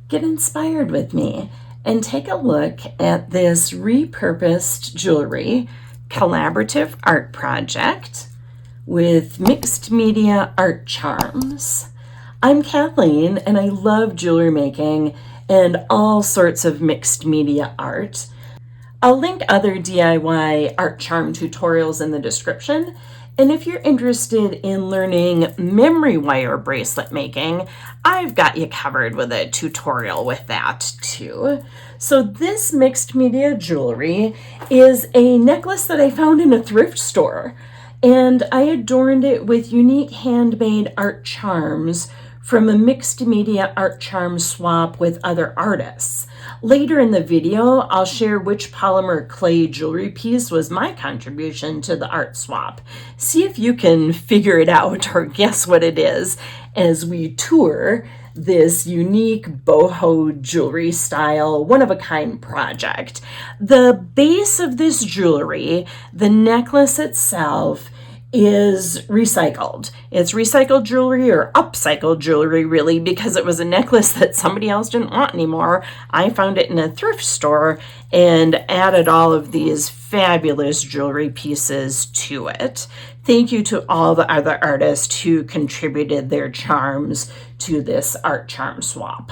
Get inspired with me and take a look at this repurposed jewelry collaborative art project with mixed media art charms. I'm Kathleen and I love jewelry making and all sorts of mixed media art. I'll link other DIY art charm tutorials in the description. And if you're interested in learning memory wire bracelet making, I've got you covered with a tutorial with that too. So this mixed media jewelry is a necklace that I found in a thrift store, and I adorned it with unique handmade art charms from a mixed media art charm swap with other artists. Later in the video, I'll share which polymer clay jewelry piece was my contribution to the art swap. See if you can figure it out or guess what it is as we tour this unique boho jewelry style, one-of-a-kind project. The base of this jewelry, the necklace itself, is recycled. It's recycled jewelry, or upcycled jewelry really, because it was a necklace that somebody else didn't want anymore. I found it in a thrift store and added all of these fabulous jewelry pieces to it. Thank you to all the other artists who contributed their charms to this art charm swap.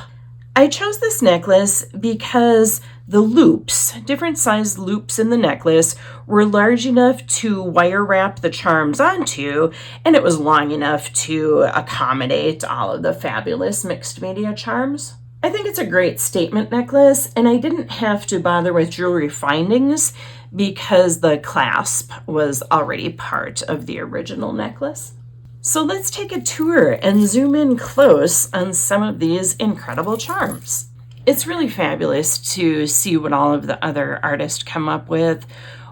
I chose this necklace because the loops, different sized loops in the necklace, were large enough to wire wrap the charms onto, and it was long enough to accommodate all of the fabulous mixed media charms. I think it's a great statement necklace, and I didn't have to bother with jewelry findings because the clasp was already part of the original necklace. So let's take a tour and zoom in close on some of these incredible charms. It's really fabulous to see what all of the other artists come up with,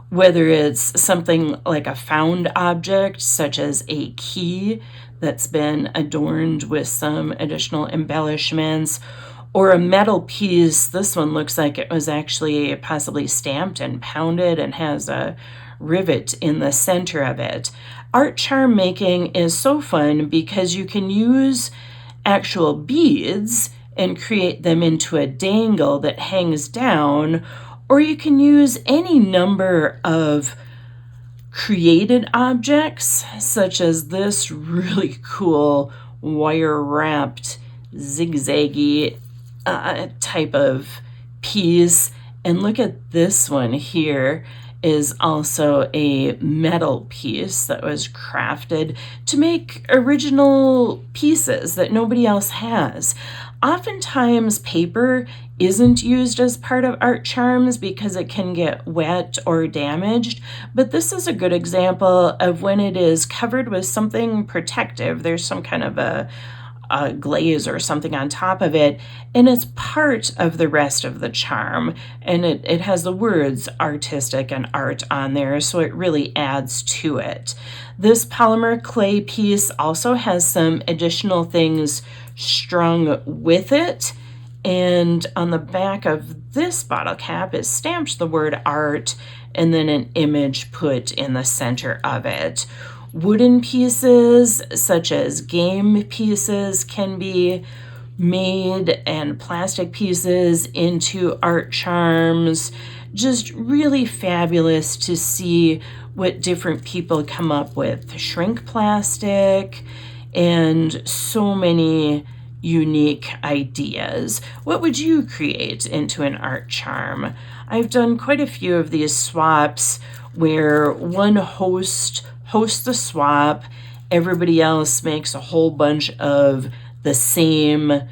whether it's something like a found object, such as a key that's been adorned with some additional embellishments, or a metal piece. This one looks like it was actually possibly stamped and pounded and has a rivet in the center of it. Art charm making is so fun because you can use actual beads and create them into a dangle that hangs down, or you can use any number of created objects, such as this really cool wire-wrapped zigzaggy type of piece. And look at this one here is also a metal piece that was crafted to make original pieces that nobody else has. Oftentimes paper isn't used as part of art charms because it can get wet or damaged, but this is a good example of when it is covered with something protective. There's some kind of a glaze or something on top of it, and it's part of the rest of the charm, and it has the words artistic and art on there, so it really adds to it. This polymer clay piece also has some additional things strung with it, and on the back of this bottle cap is stamped the word art and then an image put in the center of it. Wooden pieces, such as game pieces, can be made, and plastic pieces into art charms. Just really fabulous to see what different people come up with. Shrink plastic and so many unique ideas. What would you create into an art charm? I've done quite a few of these swaps where one hosts the swap, everybody else makes a whole bunch of the same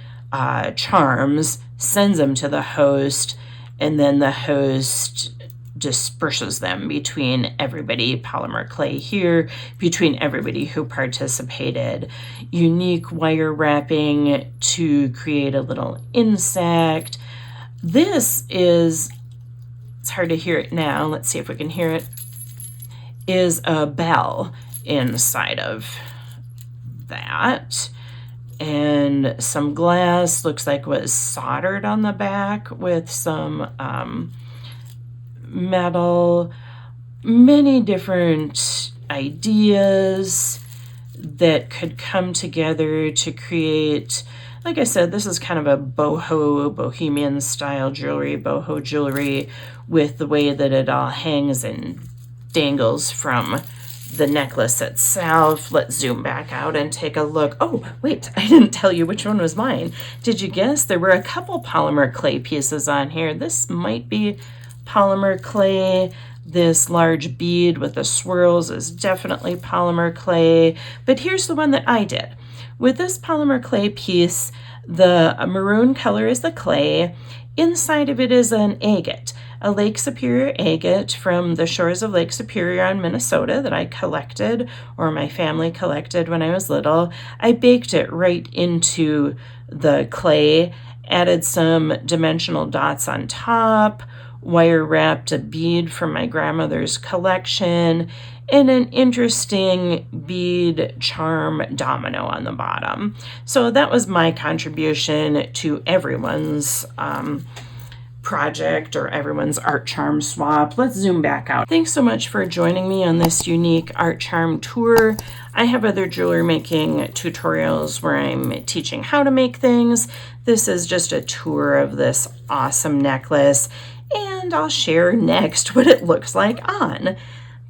charms, sends them to the host, and then the host disperses them between everybody, polymer clay here, between everybody who participated. Unique wire wrapping to create a little insect. This is, it's hard to hear it now, let's see if we can hear it, is a bell inside of that. And some glass, looks like was soldered on the back with some metal. Many different ideas that could come together to create Like I said, this is kind of a boho, bohemian style jewelry, boho jewelry, with the way that it all hangs and dangles from the necklace itself. Let's zoom back out and take a look. Oh, wait, I didn't tell you which one was mine. Did you guess? There were a couple polymer clay pieces on here. This might be polymer clay. This large bead with the swirls is definitely polymer clay. But here's the one that I did. With this polymer clay piece, the maroon color is the clay. Inside of it is an agate, a Lake Superior agate from the shores of Lake Superior in Minnesota that I collected, or my family collected when I was little. I baked it right into the clay, added some dimensional dots on top, wire wrapped a bead from my grandmother's collection, and an interesting bead charm domino on the bottom. So that was my contribution to everyone's project or everyone's art charm swap. Let's zoom back out. Thanks so much for joining me on this unique art charm tour. I have other jewelry making tutorials where I'm teaching how to make things. This is just a tour of this awesome necklace, and I'll share next what it looks like on.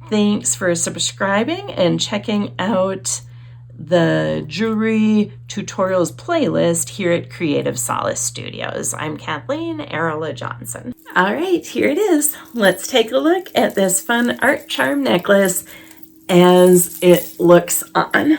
Thanks for subscribing and checking out the jewelry tutorials playlist here at Creative Solace Studios. I'm Kathleen Arola-Johnson. All right, here it is. Let's take a look at this fun art charm necklace as it looks on.